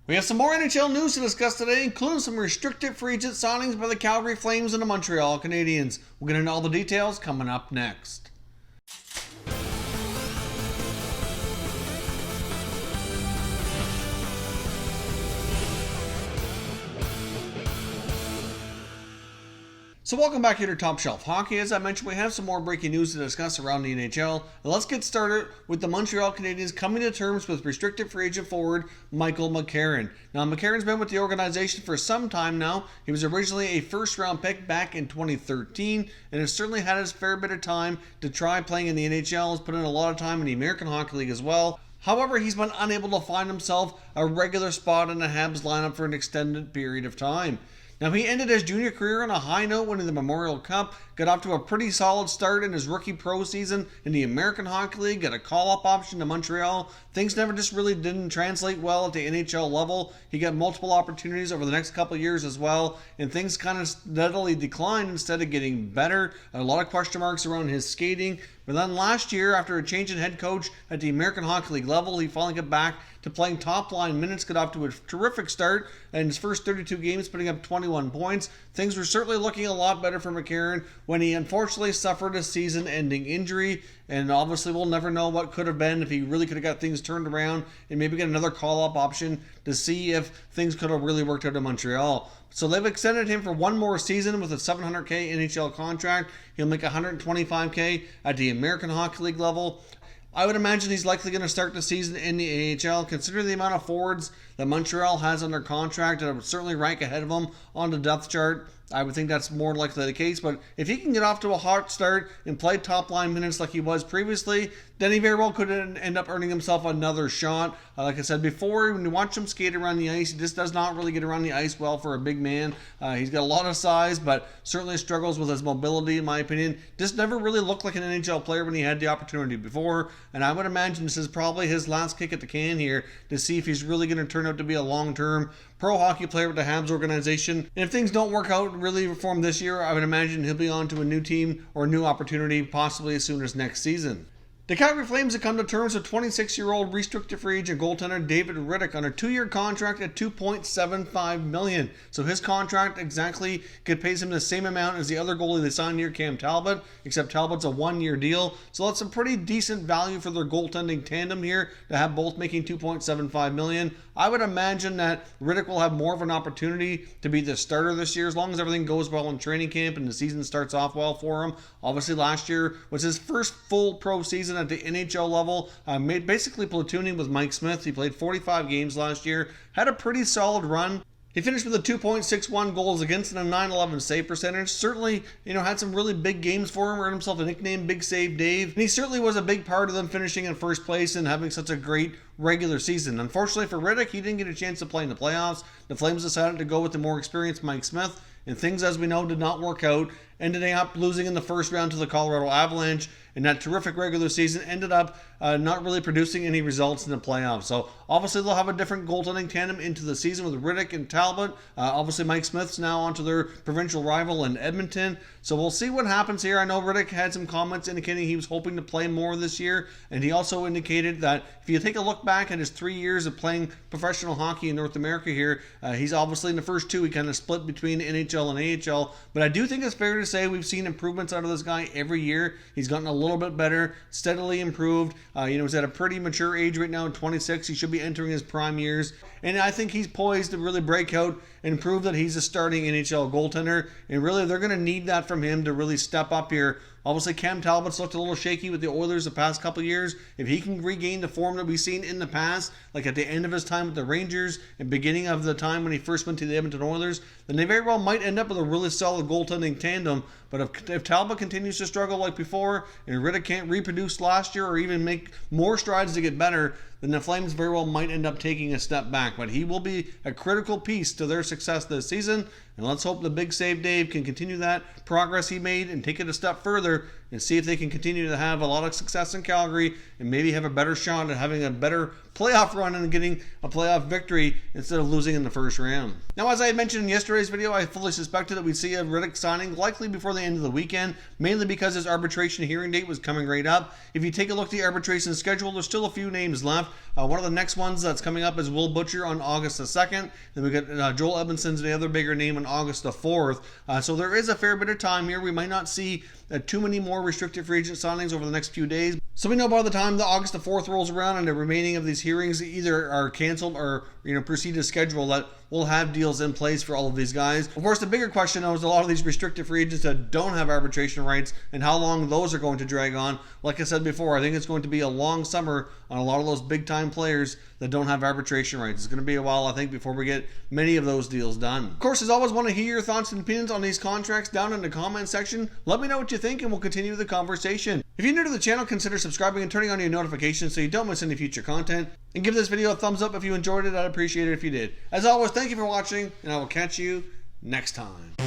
We have some more NHL news to discuss today, including some restricted free agent signings by the Calgary Flames and the Montreal Canadiens. We'll get into all the details coming up next. So welcome back here to Top Shelf Hockey. As I mentioned, we have some more breaking news to discuss around the NHL. And let's get started with the Montreal Canadiens coming to terms with restricted free agent forward Michael McCarron. Now, McCarron's been with the organization for some time now. He was originally a first-round pick back in 2013 and has certainly had his fair bit of time to try playing in the NHL. He's put in a lot of time in the American Hockey League as well. However, he's been unable to find himself a regular spot in the Habs lineup for an extended period of time. Now, he ended his junior career on a high note winning the Memorial Cup, got off to a pretty solid start in his rookie pro season in the American Hockey League, got a call-up option to Montreal. Things never just really didn't translate well at the NHL level. He got multiple opportunities over the next couple of years as well, and things kind of steadily declined instead of getting better. A lot of question marks around his skating. But then last year, after a change in head coach at the American Hockey League level, he finally got back to playing top-line minutes, got off to a terrific start in his first 32 games, putting up 21 points. Things were certainly looking a lot better for McCarron when he unfortunately suffered a season-ending injury, and obviously we'll never know what could have been if he really could have got things turned around and maybe get another call-up option to see if things could have really worked out in Montreal. So they've extended him for one more season with a $700K NHL contract. He'll make $125K at the American Hockey League level. I would imagine he's likely going to start the season in the AHL. Considering the amount of forwards that Montreal has under contract, that would certainly rank ahead of him on the depth chart. I would think that's more likely the case, but if he can get off to a hot start and play top-line minutes like he was previously, then he very well could end up earning himself another shot. Like I said before, when you watch him skate around the ice, he just does not really get around the ice well for a big man. He's got a lot of size, but certainly struggles with his mobility, in my opinion. Just never really looked like an NHL player when he had the opportunity before, and I would imagine this is probably his last kick at the can here to see if he's really going to turn out to be a long-term pro hockey player with the Habs organization. And if things don't work out really for him this year, I would imagine he'll be on to a new team or a new opportunity possibly as soon as next season. The Calgary Flames have come to terms with 26-year-old restricted free agent goaltender David Rittich on a 2-year contract at $2.75 million. So his contract exactly pays him the same amount as the other goalie they signed here, Cam Talbot, except Talbot's a 1-year deal. So that's a pretty decent value for their goaltending tandem here to have both making $2.75 million. I would imagine that Rittich will have more of an opportunity to be the starter this year as long as everything goes well in training camp and the season starts off well for him. Obviously last year was his first full pro season at the NHL level, made basically platooning with Mike Smith. He played 45 games last year, had a pretty solid run. He finished with a 2.61 goals against and a .911 save percentage. Certainly, had some really big games for him, earned himself a nickname, Big Save Dave. And he certainly was a big part of them finishing in first place and having such a great regular season. Unfortunately for Rittich, he didn't get a chance to play in the playoffs. The Flames decided to go with the more experienced Mike Smith, and things, as we know, did not work out. Ended up losing in the first round to the Colorado Avalanche, and that terrific regular season ended up not really producing any results in the playoffs. So obviously they'll have a different goaltending tandem into the season with Rittich and Talbot. Obviously Mike Smith's now onto their provincial rival in Edmonton. So we'll see what happens here. I know Rittich had some comments indicating he was hoping to play more this year, and he also indicated that if you take a look back at his 3 years of playing professional hockey in North America here, he's obviously in the first two, he kind of split between NHL and AHL, but I do think it's fair to say we've seen improvements out of this guy every year. He's gotten a little bit better, steadily improved. He's at a pretty mature age right now, 26. He should be entering his prime years, and I think he's poised to really break out and prove that he's a starting NHL goaltender, and really they're going to need that from him to really step up here. Obviously, Cam Talbot's looked a little shaky with the Oilers the past couple of years. If he can regain the form that we've seen in the past, like at the end of his time with the Rangers and beginning of the time when he first went to the Edmonton Oilers, then they very well might end up with a really solid goaltending tandem. But if Talbot continues to struggle like before, and Rittich can't reproduce last year or even make more strides to get better, then the Flames very well might end up taking a step back. But he will be a critical piece to their success this season, and let's hope the Big Save Dave can continue that progress he made and take it a step further and see if they can continue to have a lot of success in Calgary and maybe have a better shot at having a better playoff run and getting a playoff victory instead of losing in the first round. Now, as I had mentioned in yesterday's video, I fully suspected that we'd see a Rittich signing likely before the end of the weekend, mainly because his arbitration hearing date was coming right up. If you take a look at the arbitration schedule, there's still a few names left. One of the next ones that's coming up is Will Butcher on August the 2nd. Then we got Joel Edmondson's the other bigger name on August the 4th. So there is a fair bit of time here. We might not see too many more restricted free agent signings over the next few days. So we know by the time the August the 4th rolls around and the remaining of these hearings either are canceled or proceed to schedule, that we'll have deals in place for all of these guys. Of course, the bigger question is a lot of these restricted free agents that don't have arbitration rights and how long those are going to drag on. Like I said before, I think it's going to be a long summer on a lot of those big time players that don't have arbitration rights. It's going to be a while, I think, before we get many of those deals done. Of course, as always, want to hear your thoughts and opinions on these contracts down in the comment section. Let me know what you think and we'll continue the conversation. If you're new to the channel, consider subscribing and turning on your notifications so you don't miss any future content. And give this video a thumbs up if you enjoyed it. I'd appreciate it if you did. As always, thank you for watching, and I will catch you next time.